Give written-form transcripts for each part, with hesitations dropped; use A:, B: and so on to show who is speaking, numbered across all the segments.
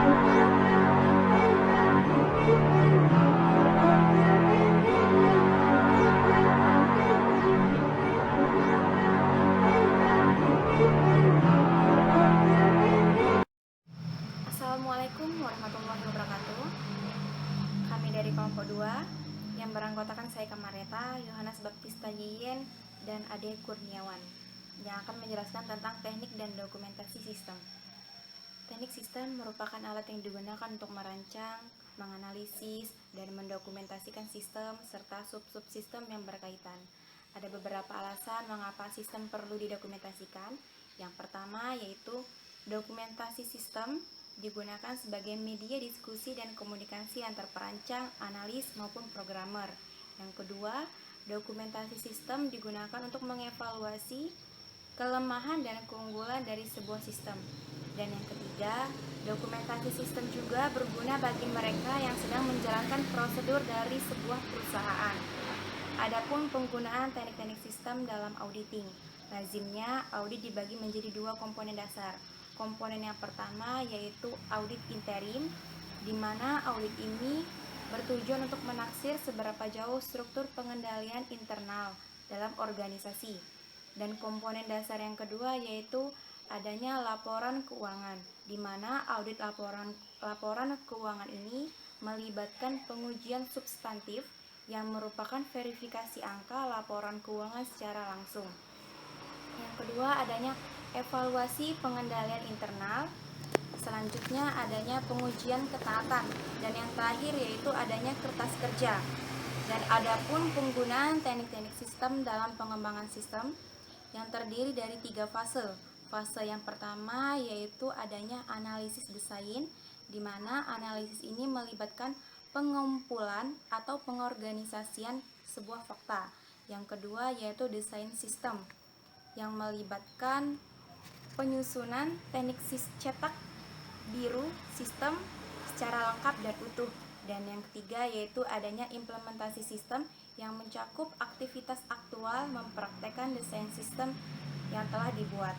A: Assalamualaikum warahmatullahi wabarakatuh. Kami dari kelompok 2 yang beranggotakan saya Kamareta, Yohanes Baptista Yeyen, dan Ade Kurniawan yang akan menjelaskan tentang teknik dan dokumentasi sistem. Teknik sistem merupakan alat yang digunakan untuk merancang, menganalisis, dan mendokumentasikan sistem serta sub-subsistem yang berkaitan. Ada beberapa alasan mengapa sistem perlu didokumentasikan. Yang pertama yaitu dokumentasi sistem digunakan sebagai media diskusi dan komunikasi antar perancang, analis, maupun programmer. Yang kedua, dokumentasi sistem digunakan untuk mengevaluasi kelemahan dan keunggulan dari sebuah sistem. Dan yang ketiga, dokumentasi sistem juga berguna bagi mereka yang sedang menjalankan prosedur dari sebuah perusahaan. Adapun penggunaan teknik-teknik sistem dalam auditing, lazimnya audit dibagi menjadi dua komponen dasar. Komponen yang pertama yaitu audit interim, di mana audit ini bertujuan untuk menaksir seberapa jauh struktur pengendalian internal dalam organisasi. Dan komponen dasar yang kedua yaitu adanya laporan keuangan, di mana audit laporan keuangan ini melibatkan pengujian substantif yang merupakan verifikasi angka laporan keuangan secara langsung. Yang kedua adanya evaluasi pengendalian internal, selanjutnya adanya pengujian ketaatan, dan yang terakhir yaitu adanya kertas kerja. Dan adapun penggunaan teknik-teknik sistem dalam pengembangan sistem yang terdiri dari 3 fase. Fase yang pertama yaitu adanya analisis desain, di mana analisis ini melibatkan pengumpulan atau pengorganisasian sebuah fakta. Yang kedua yaitu desain sistem, yang melibatkan penyusunan teknik cetak biru sistem secara lengkap dan utuh. Dan yang ketiga yaitu adanya implementasi sistem yang mencakup aktivitas aktual mempraktekkan desain sistem yang telah dibuat.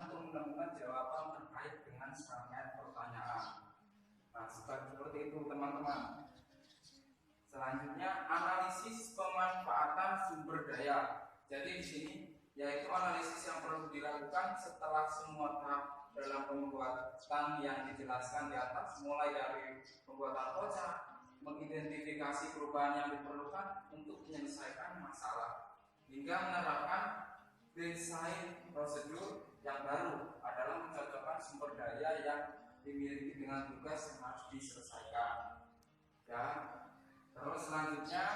B: Untuk menemukan jawaban terkait dengan serangkaian pertanyaan. Nah, seperti itu teman-teman. Selanjutnya analisis pemanfaatan sumber daya. Jadi di sini yaitu analisis yang perlu dilakukan setelah semua tahap dalam pembuatan yang dijelaskan di atas, mulai dari pembuatan proyek, mengidentifikasi perubahan yang diperlukan untuk menyelesaikan masalah, hingga menerapkan desain prosedur yang baru adalah mencocokkan sumber daya yang dimiliki dengan tugas yang harus diselesaikan. Ya, terus selanjutnya,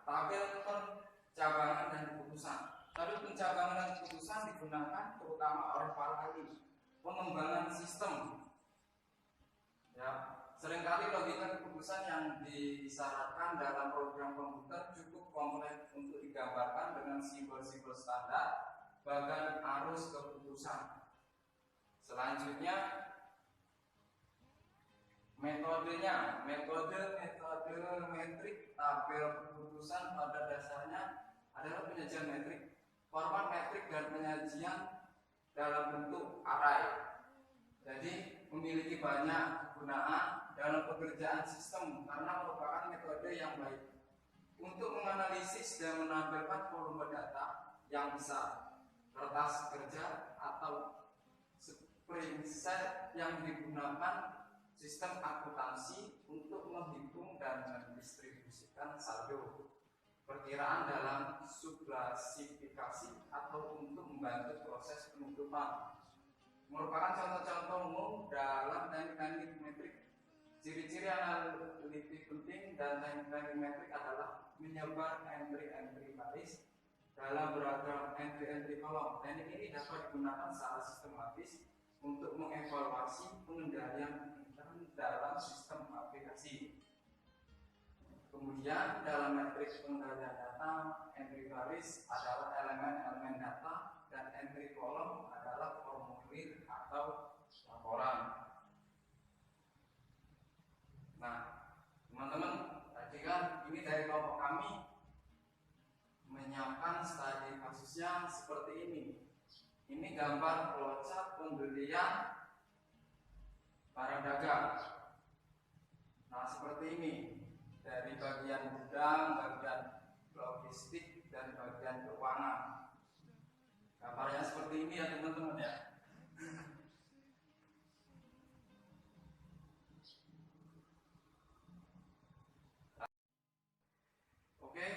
B: tabel pencabangan dan keputusan. Tabel pencabangan dan keputusan digunakan terutama oleh para ahli pengembangan sistem. Ya, seringkali logika keputusan yang disyaratkan dalam program komputer cukup kompleks untuk digambarkan dengan simbol-simbol standar bagan arus keputusan. Selanjutnya metodenya, metode metrik tabel keputusan pada dasarnya adalah penyajian metrik, format metrik dan penyajian dalam bentuk array. Jadi memiliki banyak kegunaan dalam pekerjaan sistem karena merupakan metode yang baik untuk menganalisis dan menampilkan volume data yang besar. Kertas kerja atau spreadsheet yang digunakan sistem akuntansi untuk menghitung dan mendistribusikan saldo, perkiraan dalam subklasifikasi atau untuk membantu proses penutupan. Merupakan contoh-contoh umum dalam teknik-teknik metrik. Ciri-ciri analitik penting dan teknik-teknik metrik adalah menyebar entry-entry baris dalam beragam entry-entry kolom. Teknik ini dapat digunakan secara sistematis untuk mengevaluasi pengendalian dalam sistem aplikasi. Kemudian dalam matriks pengendalian data, entry baris adalah elemen-elemen data dan entry kolom adalah formulir atau laporan. Nah, teman-teman, tadi kan ini dari kelompok kami menyiapkan studi kasusnya seperti ini. Ini gambar flowchart pembelian barang dagang. Nah, seperti ini. Dari bagian gudang, bagian logistik, dan bagian keuangan. Gambarnya seperti ini ya teman-teman ya. Oke,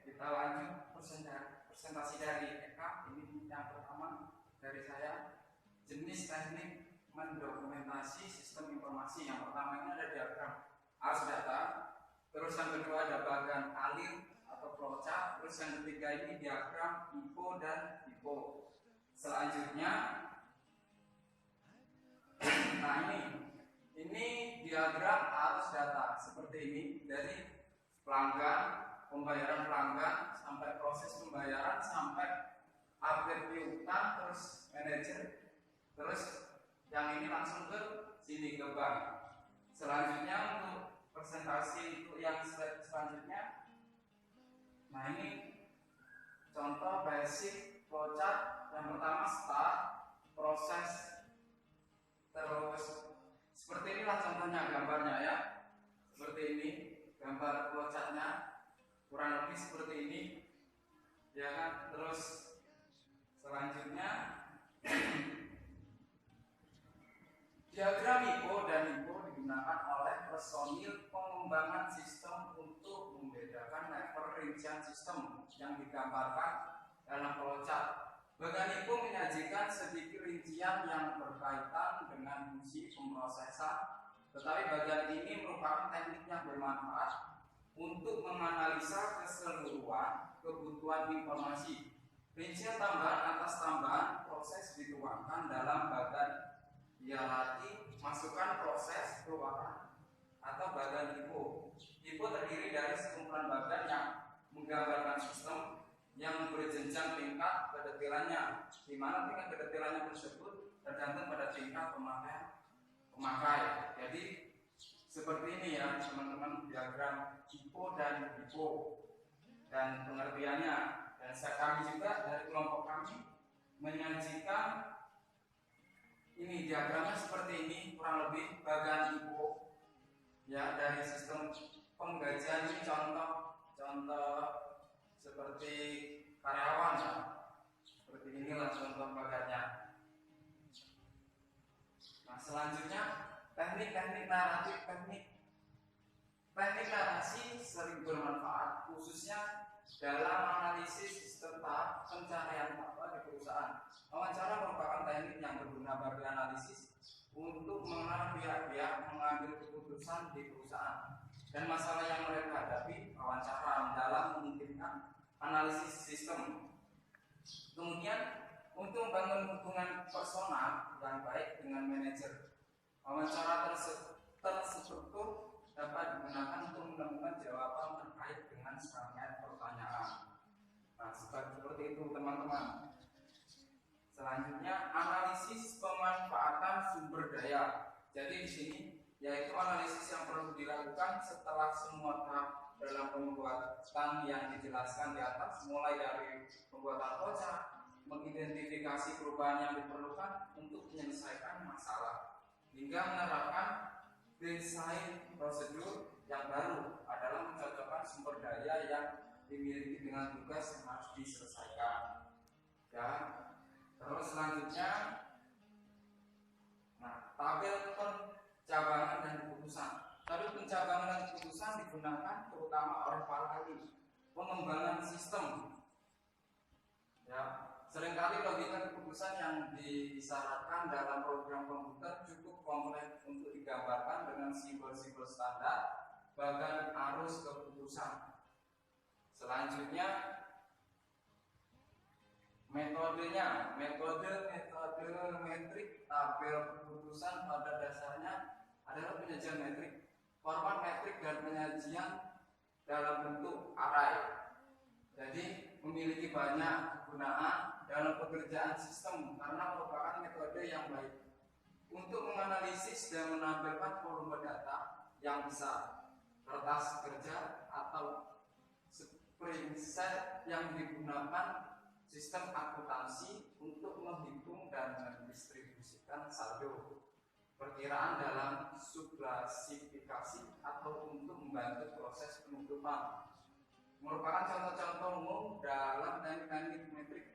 B: kita lanjut presentasi dari Eka. Ini yang pertama dari saya, jenis teknik mendokumentasi sistem informasi. Yang pertama ini ada diagram arus data, terus yang kedua ada bagan alir atau flowchart, terus yang ketiga ini diagram IPO dan IPO. Selanjutnya, nah ini diagram arus data seperti ini dari pelanggan, pembayaran pelanggan sampai proses pembayaran sampai update piutang, terus manajer, terus yang ini langsung ke sini ke bank. Selanjutnya untuk presentasi untuk yang slide selanjutnya, nah ini contoh basic flowchart. Yang pertama start, proses, terus seperti inilah contohnya gambarnya ya, seperti ini gambar flowchartnya, kurang lebih seperti ini ya kan. Terus selanjutnya diagram IPO dan IPO digunakan oleh personil pengembangan sistem untuk membedakan level rincian sistem yang digambarkan dalam flowchart. Bagian IPO menyajikan sedikit rincian yang berkaitan dengan fungsi pemrosesan, tetapi bagian ini merupakan teknik yang bermanfaat untuk menganalisa keseluruhan kebutuhan informasi. Rincian tambahan atas tambahan proses dituangkan dalam bagian hierarki masukkan proses keluaran atau bagian IPO. IPO terdiri dari sekumpulan bagian yang menggambarkan sistem yang berjenjang tingkat kedetailannya, di mana tingkat kedetailannya tersebut tergantung pada tingkat pemakai. Jadi seperti ini ya teman-teman, diagram IPO dan IPO dan pengertiannya. Dan kami juga dari kelompok kami menyajikan ini diagramnya seperti ini, kurang lebih bagian IPO ya, dari sistem penggajian. Ini contoh seperti karyawan ya, seperti inilah contoh bagiannya. Nah, selanjutnya teknik naratif. Teknik narasi sering bermanfaat khususnya dalam analisis sistem tahap pencarian fakta di perusahaan. Wawancara merupakan teknik yang berguna bagi analisis untuk mengenal pihak-pihak mengambil keputusan di perusahaan dan masalah yang mereka hadapi. Wawancara dalam memungkinkan analisis sistem. Kemudian untuk membangun hubungan personal yang baik dengan manajer, wawancara terstruktur dapat digunakan untuk menemukan jawaban terkait dengan serangkaian pertanyaan. Nah, seperti itu teman-teman. Selanjutnya analisis pemanfaatan sumber daya. Jadi di sini yaitu analisis yang perlu dilakukan setelah semua tahap dalam pembuatan yang dijelaskan di atas, mulai dari pembuatan flowchart, mengidentifikasi perubahan yang diperlukan untuk menyelesaikan masalah, hingga menerapkan desain prosedur yang baru adalah mencocokkan sumber daya yang dimiliki dengan tugas yang harus diselesaikan. Ya. Terus selanjutnya, nah, tabel pencabangan dan keputusan. Tabel pencabangan dan keputusan digunakan terutama oleh para ahli pengembangan sistem. Ya, seringkali logika keputusan yang disyaratkan dalam program komputer cukup kompleks untuk digambarkan dengan simbol-simbol standar bagian arus keputusan. Selanjutnya, metodenya, metode metrik tabel keputusan pada dasarnya adalah penyajian metrik, format metrik dan penyajian dalam bentuk array. Jadi memiliki banyak kegunaan dalam pekerjaan sistem karena merupakan metode yang baik untuk menganalisis dan menampilkan volume data yang besar, kertas kerja atau spreadsheet yang digunakan sistem akuntansi untuk menghitung saldo, perkiraan dalam subklasifikasi atau untuk membantu proses penutupan. Merupakan contoh-contoh umum dalam teknik-teknik metrik.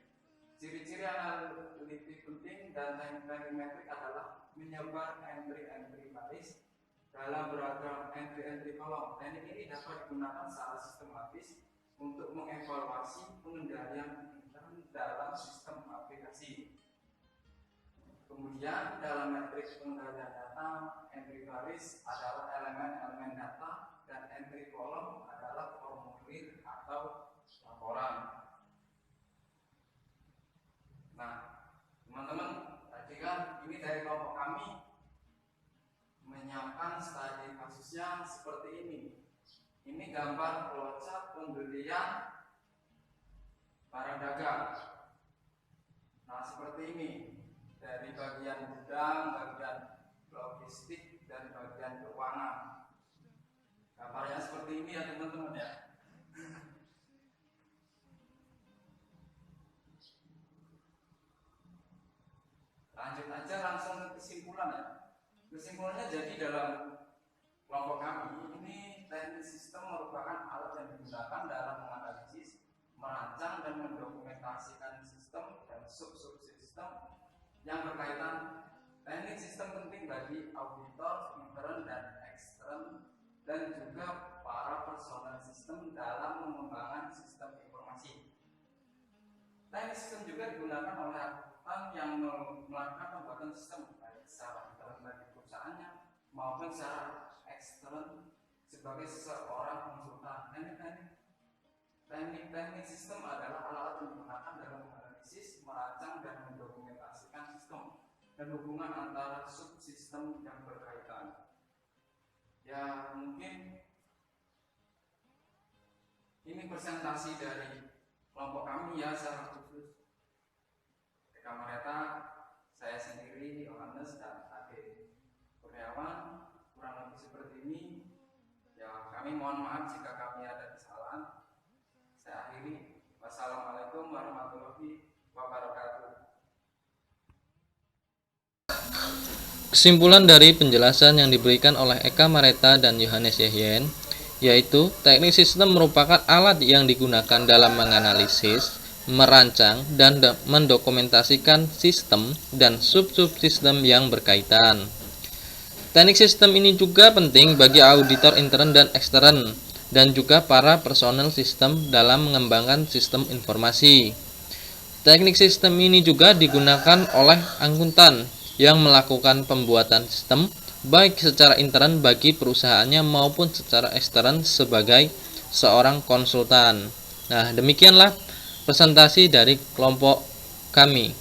B: Ciri-ciri analitik penting dan teknik-teknik metrik adalah menyebar entry-entry baris dalam beragam entry-entry kolom. Teknik ini dapat digunakan secara sistematis untuk mengevaluasi pengendalian intern dalam sistem aplikasi. Kemudian dalam metrik pengendalian data, entry baris adalah elemen-elemen data dan entry kolom adalah formulir atau laporan. Nah, teman-teman, tadi kan ini dari kelompok kami menyiapkan studi kasusnya seperti ini. Ini gambar flowchart pembelian barang dagang. Nah, seperti ini. Dari bagian gudang, bagian logistik, dan bagian keuangan. Gambarnya seperti ini ya teman-teman ya. Lanjut aja langsung ke kesimpulan ya. Kesimpulannya jadi dalam kelompok kami ini teknik sistem merupakan alat yang digunakan dalam menganalisis, merancang dan mendokumentasikan sistem dan sub-subsistem yang berkaitan. Teknik sistem penting bagi auditor intern dan ekstern dan juga para personel sistem dalam mengembangkan sistem informasi. Teknik sistem juga digunakan oleh akuntan yang melakukan pembuatan sistem baik secara intern bagi perusahaannya maupun secara ekstern sebagai seorang konsultan. Teknik sistem adalah alat yang digunakan dalam menganalisis, merancang dan mendokumentasikan sistem dan hubungan antara subsistem yang berkaitan. Ya mungkin ini presentasi dari kelompok kami ya secara khusus. Eka Mareta, saya sendiri Yohanes dan Ade Kurniawan, kurang lebih seperti ini. Ya kami mohon maaf jika kami ada kesalahan. Saya akhiri. Wassalamualaikum warahmatullahi wabarakatuh.
C: Kesimpulan dari penjelasan yang diberikan oleh Eka Mareta dan Yohanes Yahyen, yaitu teknik sistem merupakan alat yang digunakan dalam menganalisis, merancang, dan mendokumentasikan sistem dan sub-subsistem yang berkaitan. Teknik sistem ini juga penting bagi auditor intern dan ekstern, dan juga para personel sistem dalam mengembangkan sistem informasi. Teknik sistem ini juga digunakan oleh akuntan yang melakukan pembuatan sistem baik secara intern bagi perusahaannya maupun secara ekstern sebagai seorang konsultan. Nah, demikianlah presentasi dari kelompok kami.